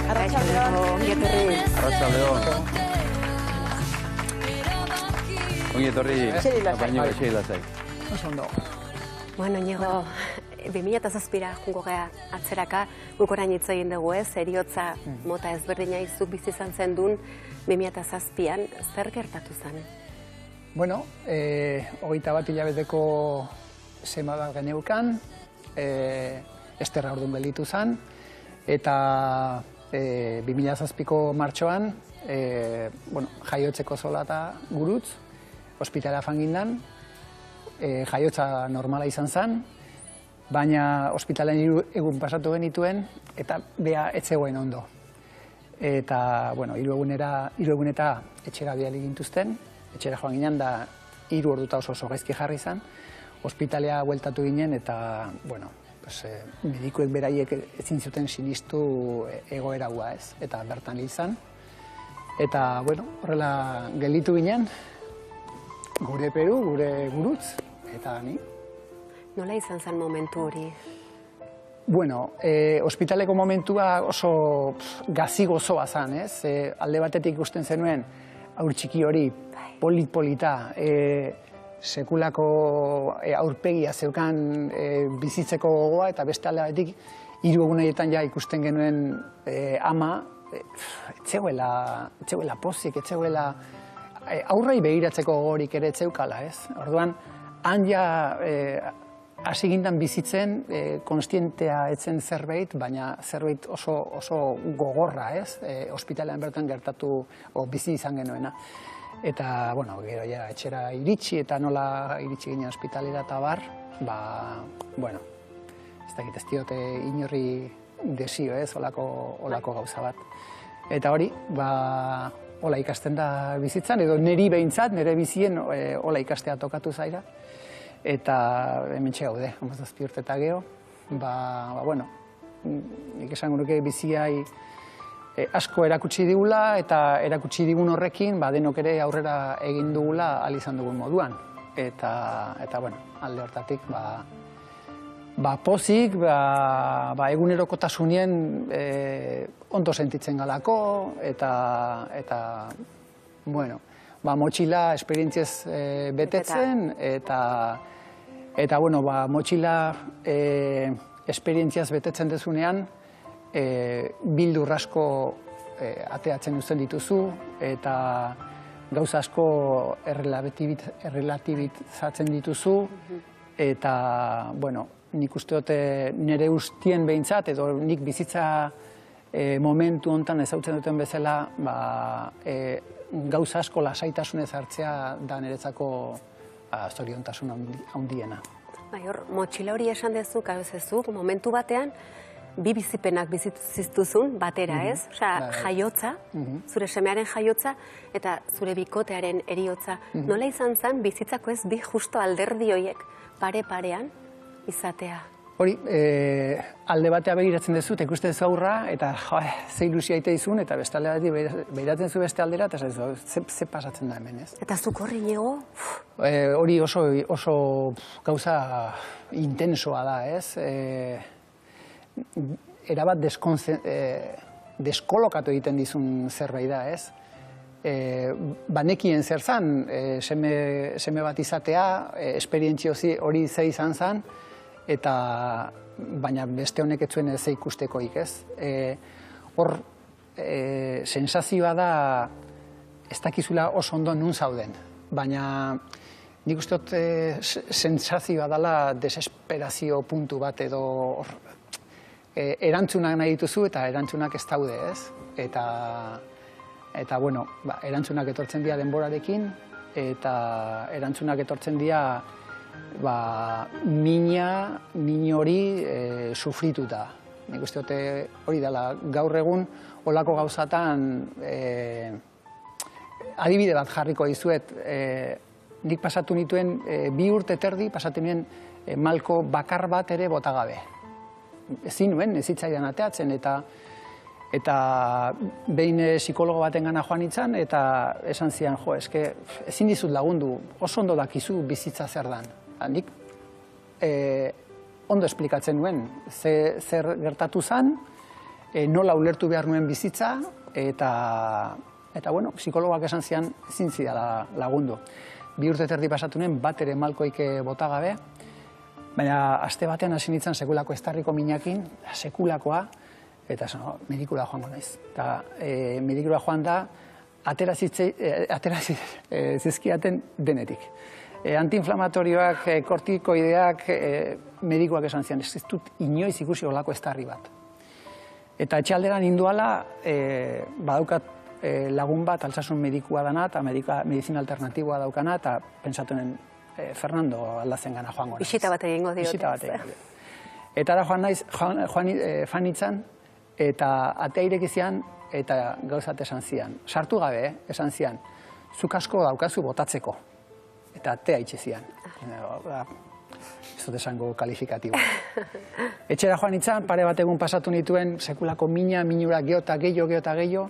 Ongi etorri. Eseri lasai. Oso ondo. Bueno, Iñigo, 2007ra jungo gea atzeraka, guk orain hitz egin dugu ez, eriotza mota ezberdina izuk bizi izan zen duen 2007an, zer gertatu zen? Bueno, 21 hilabeteko sema bat geneukan, esterra orduan gelditu zen, eta 2007ko martxoan, jaiotzeko solata gurutz, ospitalea fangindan, jaiotza normala izan zen, baina ospitalean 3 egun pasatu genituen, eta bea ez zegoen ondo. Eta, 3 eguneta etxera bidali gintuzten, etxera joan ginen, da 3 orduta oso gaizki jarri zen, ospitalea bueltatu ginen, eta, medikuek beraiek ezin zuten sinistu egoera hua ez, eta bertan hil zen. Eta, horrela gelditu ginen, gure Peru, gure gurutz, eta ni. Nola izan zen momentu hori? Ospitaleko momentua oso gazi gozoa zen, ez? Alde batetik ikusten zenuen haur txiki hori, polit-polita, sekulako aurpegia zeukan bizitzeko gogoa, eta beste alde batetik 3 egunetan ja ikusten genuen ama, etzegoela pozik, etzegoela aurrai begiratzeko gogorik ere etzeukala, ez? Orduan, han ja hasi gindan bizitzen, konstientea etzen zerbait, baina zerbait oso gogorra, ez? Ospitalean bertan gertatu, bizi izan genuena. Eta, gero ja etxera iritsi, eta nola iritsi ginen ospitalera eta bar, ez dakit ez diote inorri desio, ez? Olako gauza bat. Eta hori, hola ikasten da bizitzan, edo niri behintzat, nire bizien hola ikastea tokatu zaira. Eta hementxe gaude, 17 urte eta geho, nik esango nuke biziai asko erakutsi digula, eta erakutsi digun horrekin, denok ere aurrera egin dugula ahal izan dugun moduan. Eta alde hortatik, pozik, egunerokotasunien ondo sentitzen galako, eta motxila esperientziez betetzen, eta motxila esperientziaz betetzen dezunean, bildur asko ateatzen uzten dituzu, eta gauza asko errelatibizatzen dituzu, eta, nik uste dute nire ustien behintzat, edo nik bizitza momentu honetan ezautzen duten bezala, gauza asko lasaitasunez hartzea da niretzako zoriontasun handiena. Motxila hori esan dezu, kabezezuk, momentu batean, 2 bizipenak bizituzun batera, ez? Osea, jaiotza, zure semearen jaiotza, eta zure bikotearen eriotza. Nola izan zen bizitzako ez bi justo alderdi horiek pare-parean izatea? Hori, alde batea begiratzen duzu, eta ikusten zu aurra, eta ze ilusia ite izun, eta beste alde batetik begiratzen zu beste aldera, eta ze pasatzen da hemen, ez? Eta zuk horri nego? Hori oso gauza intensoa da, ez? Erabat deskolokatu egiten dizun zerbait da, ez? Banekien zer zan, seme bat izatea, esperientzio hori ze izan zan, baina beste honek ez zuen ze ikustekoik, ez? Hor, sensazioa da, ez dakizula oso ondo nun zauden, baina nik uste dut sensazioa dela desesperazio puntu bat edo erantzunak nahi dituzu eta erantzunak ez daude, ez? Eta, erantzunak etortzen dira denborarekin, eta erantzunak etortzen dira min hori sufrituta. Nik uste dute hori dela gaur egun olako gauzatan adibide bat jarriko dizuet. Nik pasatu nituen 2 urte terdi, pasatu nien malko bakar bat ere botagabe. Ezin nuen, ez zitzaidan ateatzen, eta behin psikologo baten gana joan nintzen, eta esan zian, ezin dizut lagundu, oso ondo dakizu bizitza zer dan. Nik ondo esplikatzen nuen zer gertatu zen, nola ulertu behar nuen bizitza, eta bueno, psikologak esan zian ezin zidala lagundu. 2 urte terdi pasatu nuen, bat ere malkoik bota gabe, baina aste batean hasi nintzen sekulako estarriko minakin, sekulakoa, eta medikura joango naiz. Eta medikura joan da, atera zizkiaten denetik. Antiinflamatorioak, kortikoideak, medikuak esan zian, ez dut inoiz ikusi olako estarri bat. Eta etxalderan ninduala, badaukat lagun bat altsasun medikua dana, eta medizina alternatiboa daukana, eta pensatunen Fernando aldazen gana joango. Bisita bat egingo diote. Bisita bat egingo diote. Eta ara joan nintzen, eta atea irekizian, eta gauzat esan zian. Sartu gabe, esan zian, zuk asko daukazu botatzeko. Eta atea itxe zian. Ez dut esango kalifikatiboa. Etxera joan nintzen, pare bat egun pasatu nituen, sekulako minura geota gehiago,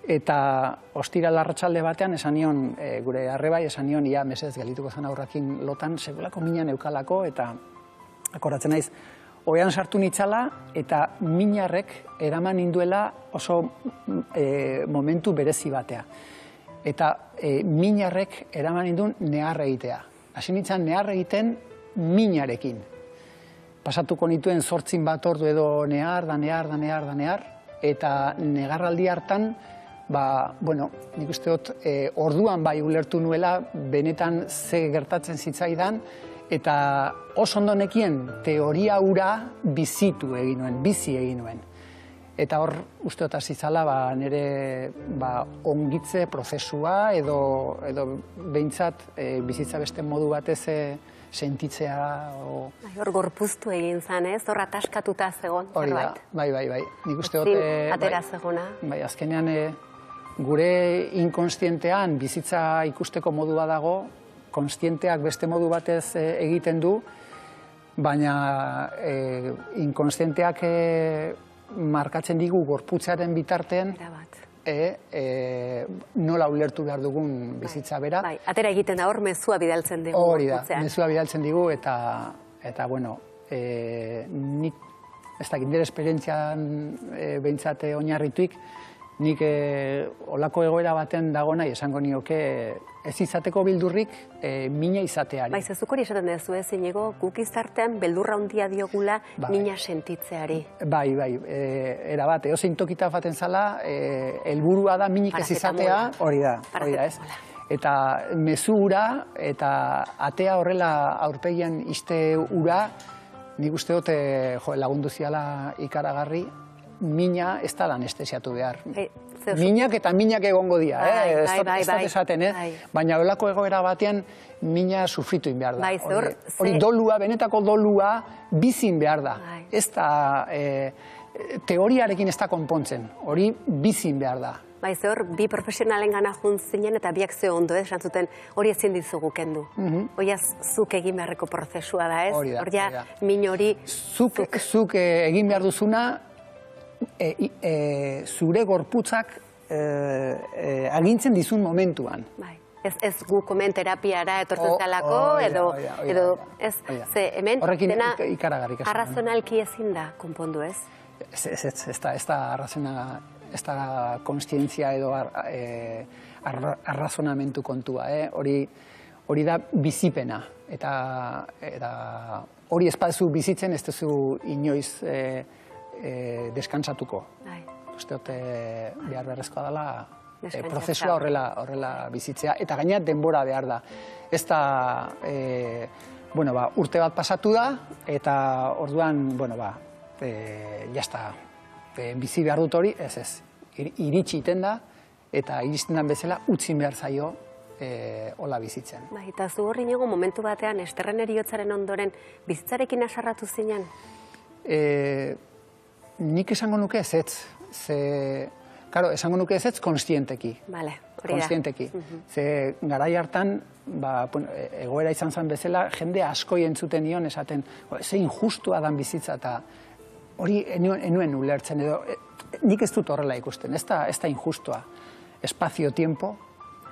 eta ostira larratsalde batean esan nion, gure arrebai, esan nion, ia mesez gelituko zen aurrakin lotan, sekulako mina neukalako, eta akoratzen naiz, oean sartu nitzala, eta minarrek eraman ninduela oso momentu berezi batea. Eta minarrek eraman ninduen nehar egitea. Hasi nintzen nehar egiten minarekin. Pasatuko nituen 8 ordu edo nehar, eta negarraldi hartan, nik uste dut, orduan bai ulertu nuela, benetan ze gertatzen zitzaidan, eta oso ondo nekien teoria hura bizi egin nuen. Eta hor, uste dut hasi zala, nire ongitze prozesua, edo behintzat bizitza beste modu batez sentitzea. Hor gorpuztu egin zan, ez? Hor ataskatuta zegoen, zerbait. Bai. Nik uste dut... Atera zegona. Bai, azkenean gure inkonstientean bizitza ikusteko modua dago, konstienteak beste modu batez egiten du, baina inkonstienteak markatzen digu gorputzaren bitartean nola ulertu behar dugun bizitza bera. Bai, atera egiten da hor mezua bidaltzen digu. Hori da, mezua bidaltzen digu, eta bueno, nik, ez dakit, nire esperientzian behintzat oinarrituik, nik olako egoera baten dago nahi esango nioke ez izateko beldurrik mina izateari. Bai, zezuk hori esaten dezu ez, Inigo, guk izartean beldurra handia diogula mina sentitzeari. Bai, era bat, eozein tokita faten zala, helburua da minik ez izatea, hori da, ez? Eta mezu ura, eta atea horrela aurpegian iste ura, nik uste dut lagundu ziala ikaragarri, mina ez da anestesiatu behar. Minak eta minak egongo dira, ez dut esaten, baina olako egoera batean mina sufritu in behar da. Hori dolua, benetako dolua bizin behar da. Ez da, teoriarekin ez da konpontzen, hori bizin behar da. Bai, hor, bi profesionalen gana jun zinen eta biak ze ondo, esan zuten, hori ezin dizugu kendu. Hori zuk egin beharreko prozesua da, ez? Hori da. Min hori... Zuk egin behar duzuna, zure gorputzak agintzen dizun momentuan. Bai, ez gu komen terapiara etortzen zalako, edo ez, ze hemen dena arrazonalki ezin da konpondu, ez? Ez da arrazona, ez da konstientzia edo arrazonamentu kontua, hori da bizipena, eta hori ez baduzu bizitzen ez duzu inoiz deskantsatuko. Uste dut behar beharrezkoa dela prozesua horrela bizitzea, eta gaina denbora behar da. Ez da, urte bat pasatu da, eta orduan, jazta, bizi behar dut hori, ez, iritsi iten da, eta iristen den bezala utzin behar zaio hola bizitzen. Eta zu horri nego momentu batean, esterren eriotzaren ondoren, bizitzarekin asarratu zinen? Nik esango nuke ez, esango nuke ez konstienteki. Bale, hori da. Konstienteki. Ze garai hartan, egoera izan zen bezala, jende askoi entzuten nion esaten, ze injustua dan bizitza, eta hori enuen ulertzen edo, nik ez dut horrela ikusten, ez da injustua. Espazio-tiempo,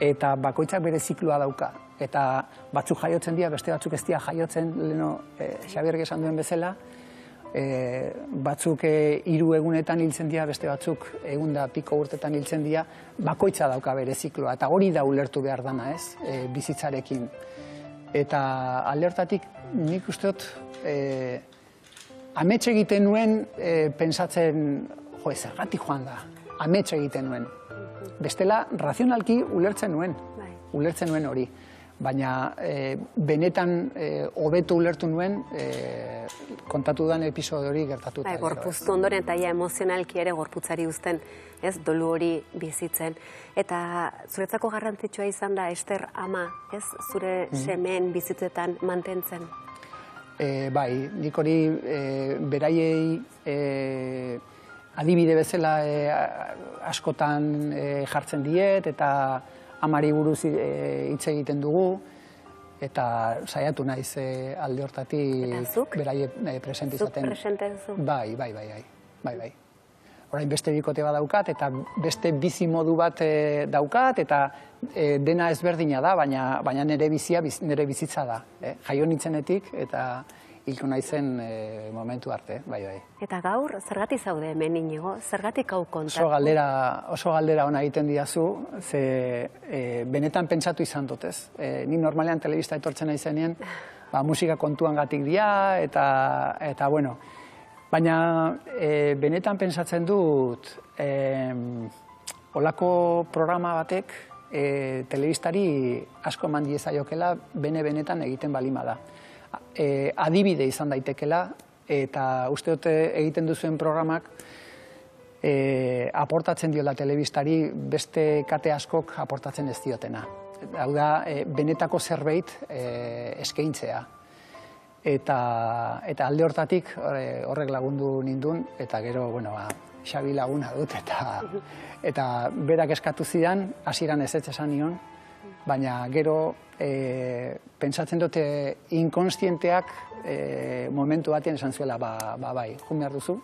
eta bakoitzak bere ziklua dauka. Eta batzuk jaiotzen dira, beste batzuk ez dira jaiotzen, leheno Xabierrek esan duen bezala, batzuk 3 egunetan hiltzen dira, beste batzuk 100 piko urtetan hiltzen dira, bakoitza dauka bere zikloa, eta hori da ulertu behar dana, ez, bizitzarekin. Eta alde hortatik nik uste dut, amets egiten nuen, pentsatzen, zergatik joan da, amets egiten nuen. Bestela, razionalki ulertzen nuen hori. Baina benetan hobeto ulertu nuen kontatu den episodio hori gertatuta. Gorpuztu ondoren eta emozionalki ere gorputzari uzten, ez, dolu hori bizitzen. Eta zuretzako garrantzitsua izan da, Ester ama, ez, zure semeen bizitzetan mantentzen? Bai, nik hori beraiei adibide bezala askotan jartzen diet, eta amari buruz hitz egiten dugu, eta saiatu naiz alde hortatik beraie presente izaten. Zuk presente duzu? Bai. Orain beste bikote bat daukat, eta beste bizi modu bat daukat, eta dena ezberdina da, baina nire bizia, nire bizitza da. Jaio nintzenetik, eta hilko naizen momentu arte, bai. Eta gaur, zergatik zaude hemen Inigo? Zergatik hau kontatu? Oso galdera ona egiten didazu, ze benetan pentsatu izan dut, ez? Ni normalean telebista etortzen naizenean, musika kontuan gatik dira, eta bueno. Baina benetan pentsatzen dut, olako programa batek telebistari asko eman diezaiokela benetan egiten balima da. Adibide izan daitekela, eta uste dut egiten duzuen programak aportatzen diola telebistari beste kate askok aportatzen ez diotena. Hau da, benetako zerbait eskaintzea. Eta alde hortatik horrek lagundu nindun, eta gero, Xabi laguna dut, eta berak eskatu zidan, hasieran ezetz esan nion, baina gero pentsatzen dute inkonstienteak momentu batean esan zuela, bai, jun behar duzu,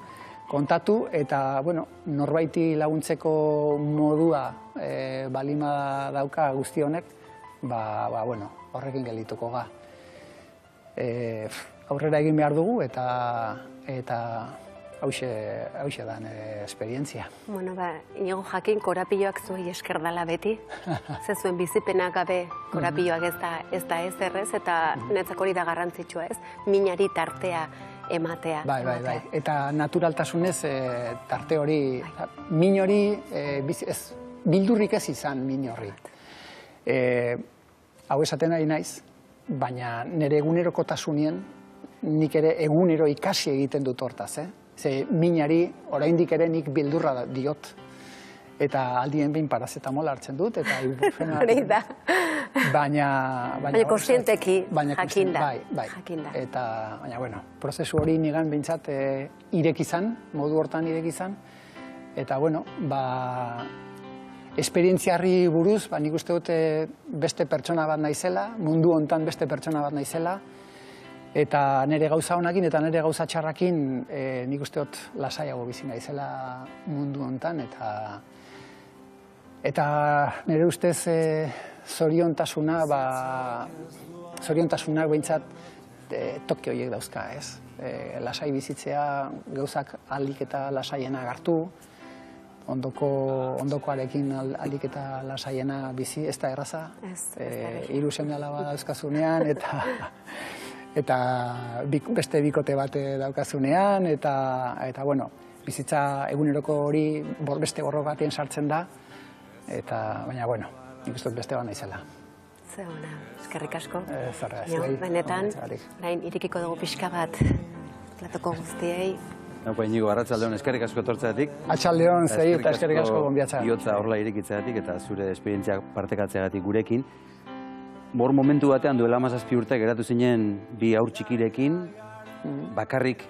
kontatu, eta norbaiti laguntzeko modua balima dauka guzti honek, horrekin geldituko ga. Aurrera egin behar dugu, eta hauxe dan esperientzia. Inigo jakin, korapioak zuei esker dala beti. Ze zuen bizipenak gabe korapioak ez da errez, eta netzak hori da garrantzitsua, ez? Minari tartea ematea. Bai. Eta naturaltasunez tarte hori, min hori, bildurrik ez izan min horri. Hau esaten ari naiz, baina nire egunerokotasunien nik ere egunero ikasi egiten dut hortaz, Ze minari oraindik ere nik bildurra diot. Eta aldien behin parazetamola hartzen dut, eta ibuprofena... Hori da. Baina kontzienteki jakinda. Bai. Eta, baina, prozesu hori nigan behintzat irekizan, modu hortan irekizan. Eta, esperientziarri buruz, nik uste dut beste pertsona bat naizela, mundu hontan beste pertsona bat naizela, eta nire gauza honakin eta nire gauza txarrakin nik uste dut lasaiago bizi naizela mundu hontan, eta nire ustez zoriontasunak behintzat toki horiek dauzka, ez? Lasai bizitzea, gauzak ahalik eta lasaiena hartu, ondokoarekin ahalik eta lasaiena bizi, ez da erraza, 3 seme-alaba dauzkazunean, eta beste bikote bat daukazunean, eta bizitza eguneroko hori beste borro batean sartzen da, baina, nik uste dut beste bat naizela. Ze ona, eskerrik asko. Zorra, benetan, orain irikiko dugu pixka bat platoko guztiei. Inigo, arratsaldeon, eskerrik asko etortzeatik. Arratsaldeon, zei, eta eskerrik asko gonbiatza. Bihotza horla irekitzeatik eta zure esperientziak partekatzeagatik gurekin. Bor momentu batean duela 17 urte geratu zinen 2 haur txikirekin, bakarrik,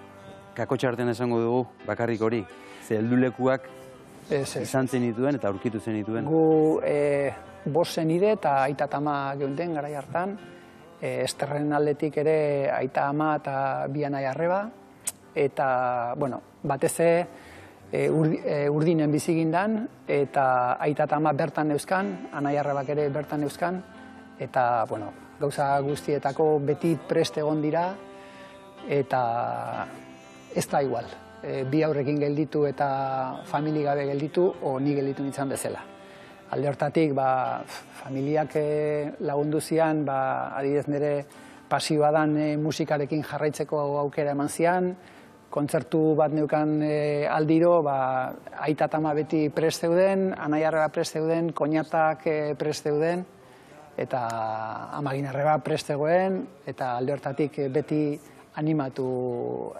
kakotxartean esango dugu, bakarrik hori. Ze heldulekuak izan zenituen eta aurkitu zenituen. Gu 5 senide eta aita eta ama geunden garai hartan. Esterren aldetik ere aita ama eta 2 anai arreba. Eta, bateze urdinen bizigindan, eta aita eta ama bertan neuzkan, anai arrebak ere bertan neuzkan, eta, gauza guztietako beti prest egon dira, eta ez da igual. Bi aurrekin gelditu eta famili gabe gelditu, o ni gelditu nintzen bezala. Alde hortatik, familiak lagundu zian, adibidez nire pasioa dan musikarekin jarraitzeko aukera eman zian, kontzertu bat neukan aldiro, aita eta ama beti prest zeuden, anaiarreba prest zeuden, koñatak prest zeuden, eta amaginarreba prest zegoen, eta alde hortatik beti animatu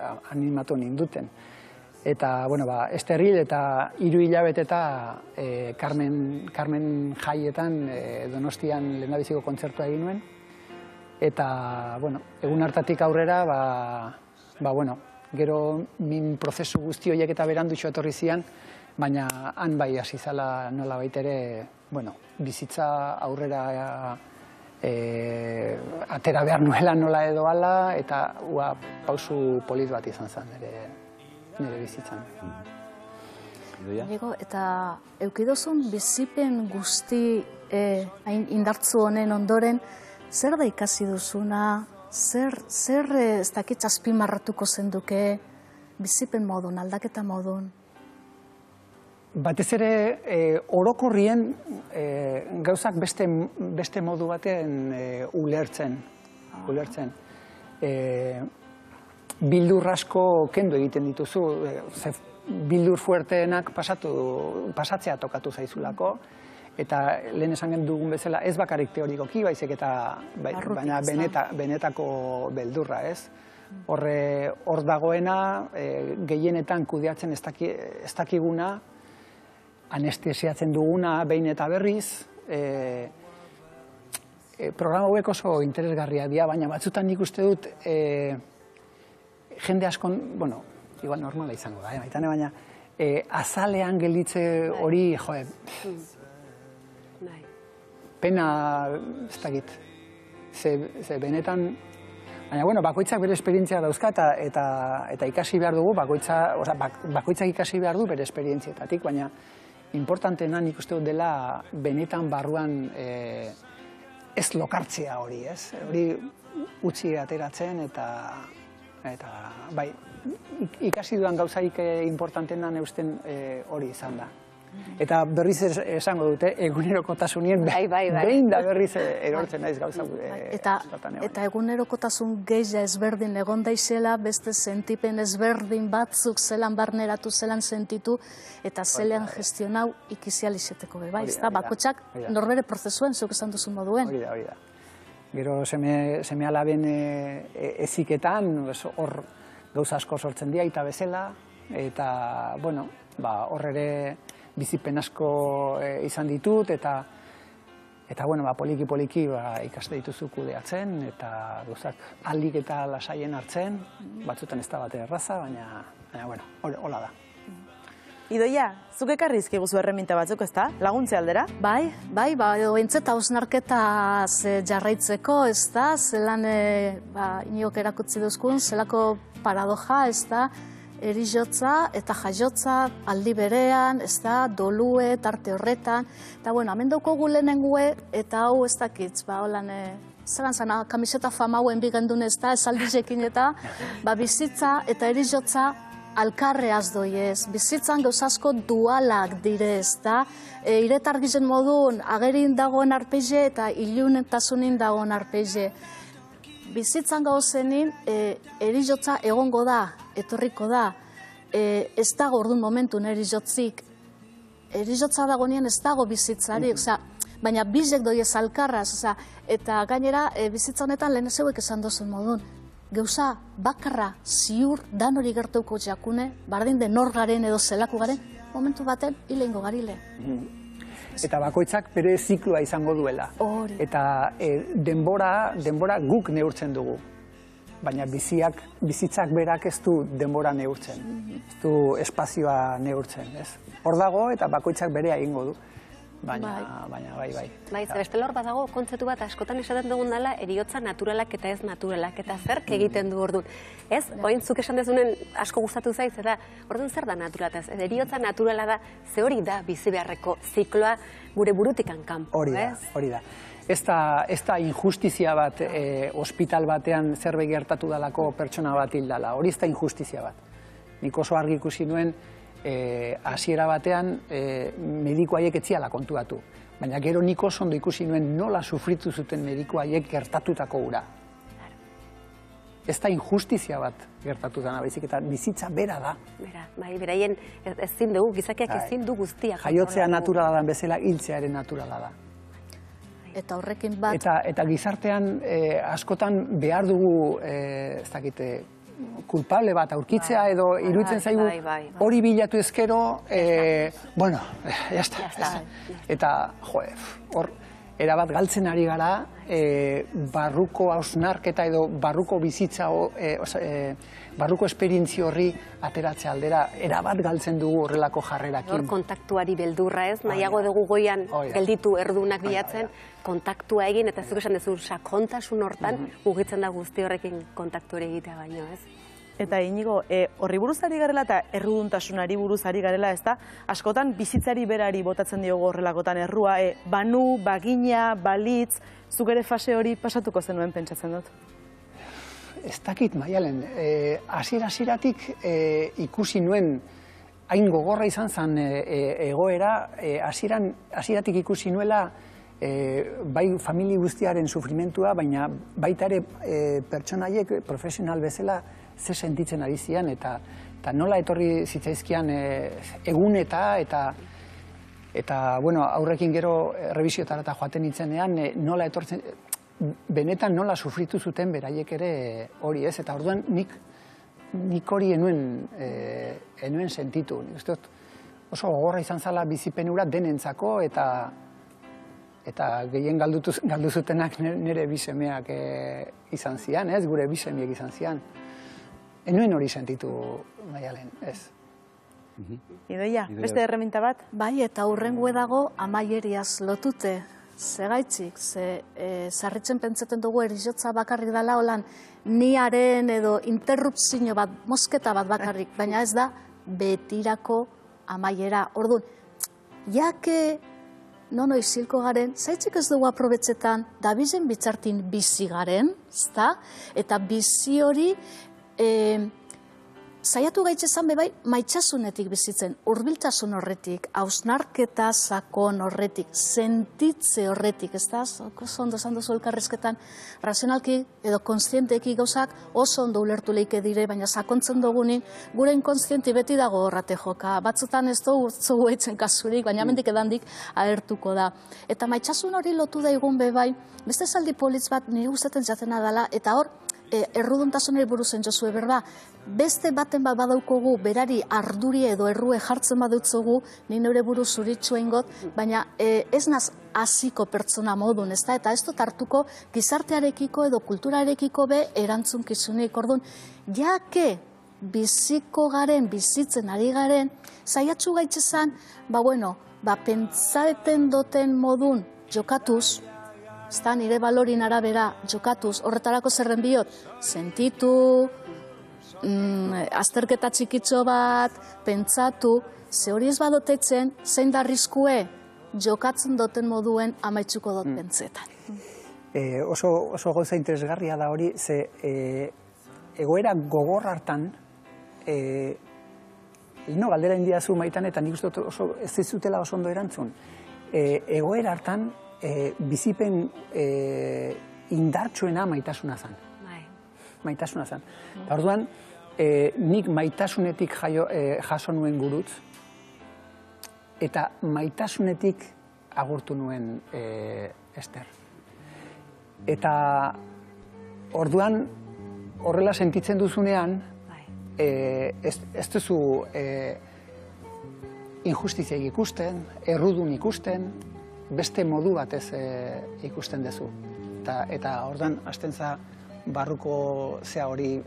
ninduten. Eta, Esterril eta 3 hilabete eta Carmen jaietan Donostian lehendabiziko kontzertua egin nuen. Eta, egun hartatik aurrera, gero min prozesu guzti horiek eta berandutxo etorri zian, baina han bai hasi zala nola baitere, bizitza aurrera atera behar nuela nola edo ala, eta pausu polit bat izan zen nire bizitzan. Eta eukidozun bizipen guzti indartzu honen ondoren, zer da ikasi duzuna, zer ez dakit azpimarratuko zenduke bizipen modun, aldaketa modun? Batez ere, orokorrien gauzak beste modu baten ulertzen. Bildur asko kendu egiten dituzu, bildur fuerteenak pasatzea tokatu zaizulako, eta lehen esan dugun bezala ez bakarrik teorikoki, baizik eta baina benetako beldurra, ez? Hor dagoena, gehienetan kudeatzen ez dakiguna, anestesiatzen duguna behin eta berriz, programa hauek oso interesgarria dira, baina batzutan nik uste dut jende askon, igual normala izango da, baina azalean gelditze hori, pena ez dakit, ze benetan, baina bakoitzak bere esperientzia dauzka eta ikasi behar dugu, bakoitzak ikasi behar du bere esperientzietatik, baina importanteena nik uste dut dela benetan barruan ez lokartzea hori, ez? Hori utzi ateratzen eta bai, ikasi dudan gauzaik importanteena neusten hori izan da. Eta berriz esango dute, egunerokotasunien behin da berriz erortzen naiz gauza. Eta egunerokotasun gehia ezberdin egon daizela, beste sentipen ezberdin batzuk zelan barneratu, zelan sentitu, eta zelan gestionau ikizializeteko be, bai, ez da, bakotxak norbere prozesuen, zuk esan duzu moduen. Hori da. Gero seme alaben eziketan, hor gauza asko sortzen dira, eta bezala, eta, hor ere bizipen asko izan ditut, eta poliki-poliki ikaste dituzu kudeatzen, eta gauzak aldik eta lasaien hartzen, batzutan ez da bat erraza, baina, hola da. Idoia, zuk ekarrizki guzu erreminta batzuk, ez da? Laguntze aldera? Bai, entzeta hausnarketaz jarraitzeko, ez da? Zelan iniok erakutsi duzkun, zelako paradoja, ez da? Erizotza eta jaiotza aldi berean, ez da, dolue, tarte horretan. Eta, hemen daukogu lehenengue, eta hau ez dakitz, holan, zelan zana, kamiseta fama hauen bigandun ez da, esaldizekin eta, bizitza eta erizotza alkarreaz doiez. Bizitzan gauz asko dualak direz, da, iretargizen modun, agerin dagoen arpeize eta ilunentasunin dagoen arpeize. Bizitzan gauzenin, erizotza egongo da, etorriko da, ez dago orduan momentun erizotzik. Erizotza dagoenien ez dago bizitzarik, baina bizek doiez alkarraz, eta gainera bizitza honetan lehen ezeuek esan dozun modun. Gauza bakarra ziur dan hori gertuko jakune, bardin de nor garen edo zelako garen, momentu baten hilengo garile. Eta bakoitzak bere zikloa izango duela. Eta denbora guk neurtzen dugu. Baina bizitzak berak ez du denbora neurtzen. Ez du espazioa neurtzen, ez? Hor dago eta bakoitzak berea egingo du. Baina, bai. Bai, zer bestela hor badago kontzeptu bat askotan esaten dugun dela eriotza naturalak eta ez naturalak, eta zerk egiten du orduan. Ez, oin zuk esan dezunen asko gustatu zaiz, eta orduan zer da naturala, ez eriotza naturala da, ze hori da bizi beharreko zikloa gure burutikan kanpo, ez? Hori da. Ez da injustizia bat ospital batean zerbait gertatu dalako pertsona bat hildala, hori ez da injustizia bat. nik oso argi ikusi nuen hasiera batean mediku haiek ez ziala kontuatu. Baina gero nik oso ondo ikusi nuen nola sufritu zuten mediku haiek gertatutako ura. Ez da injustizia bat gertatu dena, baizik eta bizitza bera da. Bai, beraien ezin dugu, gizakiak ezin du guztiak. Jaiotzea naturala da bezala, hiltzearen naturala da. Eta horrekin bat... Eta gizartean askotan behar dugu, ez dakite, kulpable bat aurkitzea edo iruditzen zaigu hori bilatu ezkero, bueno, jazta. Eta, hor, erabat galtzen ari gara, barruko hausnarketa edo barruko bizitza, barruko esperientzio horri ateratze aldera, erabat galtzen dugu horrelako jarrerakin. Hor kontaktuari beldurra ez, nahiago dugu goian gelditu erdunak bilatzen, kontaktua egin, eta zuk esan duzu sakontasun hortan, mugitzen da guzti horrekin kontaktu hori egitea baino, ez? Eta Inigo, horri buruz ari garela eta erruduntasunari buruz ari garela, ez da, askotan bizitzari berari botatzen diogu horrelakotan errua, banu, bagina, balitz, zuk ere fase hori pasatuko zenuen pentsatzen dut? Ez dakit, Maialen, hasieratik ikusi nuen hain gogorra izan zen egoera, hasieratik ikusi nuela bai famili guztiaren sufrimentua, baina baita ere pertsonaiek profesional bezala ze sentitzen ari zian, eta nola etorri zitzaizkian egun eta bueno, aurrekin gero rebisioetara joaten nintzenean, nola etortzen, benetan nola sufritu zuten beraiek ere hori ez, eta orduan nik hori enuen sentitu. Oso gogorra izan zala bizipenura denentzako, eta gehien galdu zutenak nire bisemeak izan zian, ez, gure bisemiek izan zian. Enuen hori sentitu, Maialen, ez. Idoia, beste erreminta bat? Bai, eta hurrengo dago amaieriaz lotute. Zegaitzik, sarritzen pentsaten dugu erizotza bakarrik dela holan niaren edo interrupzio bat, mosketa bat bakarrik, baina ez da betirako amaiera. Orduan, jake nono izilko garen, zaitzik ez dugu aprobetzetan, dabizen bitzartin bizi garen, ezta? Eta bizi hori saiatu gaitzezan bebai maitxasunetik bizitzen, hurbiltasun horretik, hausnarketa sakon horretik, sentitze horretik, ez da? Oso ondo esan duzu elkarrizketan, razionalki edo konstienteki gauzak oso ondo ulertu leike dire, baina sakontzen dugunin, gure inkonstienti beti dago horrate joka. Batzutan ez dugu eitzen kasurik, baina mendik edandik agertuko da. Eta maitxasun hori lotu daigun bebai, beste zaldi politz bat nire gustatzen jatena dela, eta hor, erruduntasunari buruzen jozue berba, beste baten bat badaukogu berari arduri edo errue jartzen badutzugu, nire neure buru zuritxua ingot, baina ez naz hasiko pertsona modun, ez da, eta ez dut hartuko gizartearekiko edo kulturarekiko be erantzunkizunik. Orduan, jake biziko garen, bizitzen ari garen, saiatzu gaitzezan, pentsaeten doten modun jokatuz, ez da, nire balorin arabera jokatuz, horretarako zerren biot, sentitu, azterketa txikitxo bat, pentsatu, ze hori ez badotetzen, zein da arriskue jokatzen doten moduen amaitzuko dut pentsetan. Oso gauza interesgarria da hori, ze egoera gogor hartan, ino galdera indiazu Maitan, eta nik uste oso ez zutela oso ondo erantzun, egoera hartan, bizipen indartsuena maitasuna zen. Maitasuna zen. Eta orduan, nik maitasunetik jaso nuen gurutz, eta maitasunetik agurtu nuen Ester. Eta orduan, horrela sentitzen duzunean, ez duzu injustiziak ikusten, errudun ikusten, beste modu batez ikusten duzu. Eta ordan hasten za barruko zea hori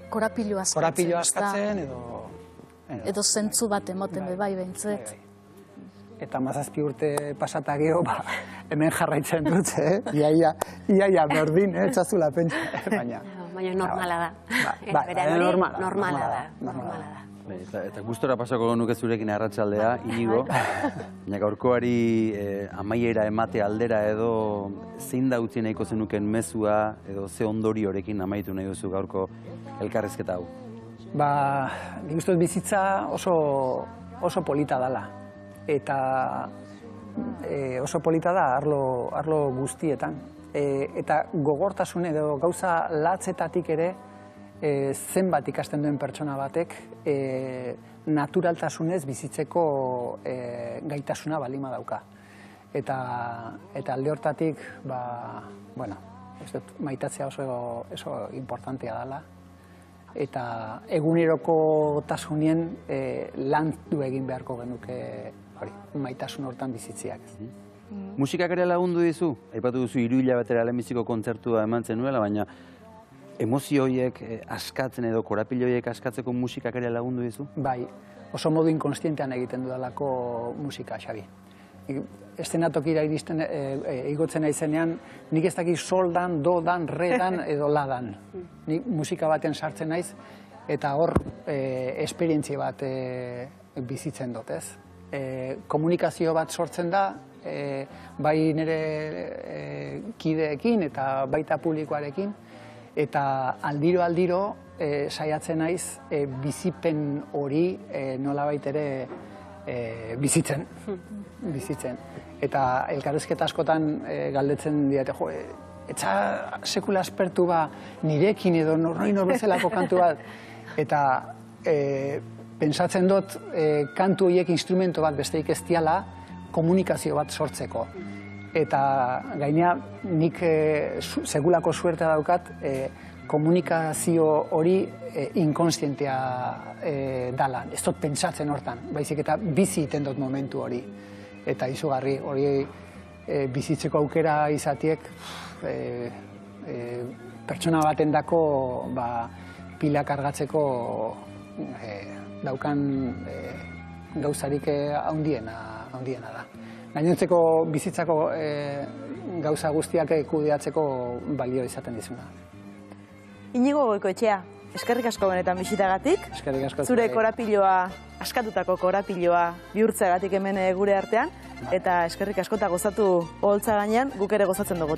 korapilo askatzen edo zentzu bat emoten bai behintzet. Eta 17 urte pasata geho, hemen jarraitzen dut, iaia berdin, txazula pentsa, baina. Baina normala da. Normala da. Eta gustora pasako nuke zurekin arratsaldea, Inigo, baina gaurkoari amaiera emate aldera edo zein da utzi nahiko zenuken mezua edo ze ondoriorekin amaitu nahi duzu gaurko elkarrizketa hau? Nik uste dut bizitza oso polita dela. Eta oso polita da arlo guztietan. Eta gogortasun edo gauza latzetatik ere zenbat ikasten duen pertsona batek naturaltasunez bizitzeko gaitasuna balima dauka. Eta alde hortatik, maitatzea oso importantea dela. Eta egunerokotasunien landu egin beharko genuke maitasun hortan bizitziak. Musikak ere lagundu dizu? Aipatu duzu 3 hilabetera lehenbiziko kontzertua eman zenuela, baina emozio horiek askatzen edo korapilo horiek askatzeko musikak ere lagundu dizu? Bai, oso modu inkonstientean egiten dudalako musika, Xabi. Eszenatokira iristen igotzen naizenean, nik ez dakit soldan, dodan, redan edo ladan. Nik musika baten sartzen naiz, eta hor esperientzia bat bizitzen dut, ez? Komunikazio bat sortzen da, bai nire kideekin eta baita publikoarekin, eta aldiro saiatzen naiz bizipen hori nolabait ere bizitzen. Eta elkarrizketa askotan galdetzen didate, etza sekula aspertu nirekin edo norroi bezalako kantu bat. Eta pentsatzen dut kantu horiek instrumento bat besteik ez diala komunikazio bat sortzeko. Eta gainea nik segulako suertea daukat komunikazio hori inkonstientea dala. Ez dut pentsatzen hortan, baizik eta bizi iten dut momentu hori. Eta izugarri hori bizitzeko aukera izatiek pertsona baten dako pila kargatzeko daukan gauzarik handiena da. Gainontzeko bizitzako gauza guztiak kudeatzeko balio izaten dizuna. Inigo Goikoetxea, eskerrik asko benetan bisitagatik. Eskerrik asko. Zure korapiloa, askatutako korapiloa bihurtzeagatik hemen gure artean. Eta eskerrik asko eta gozatu oholtza gainean, guk ere gozatzen dugu.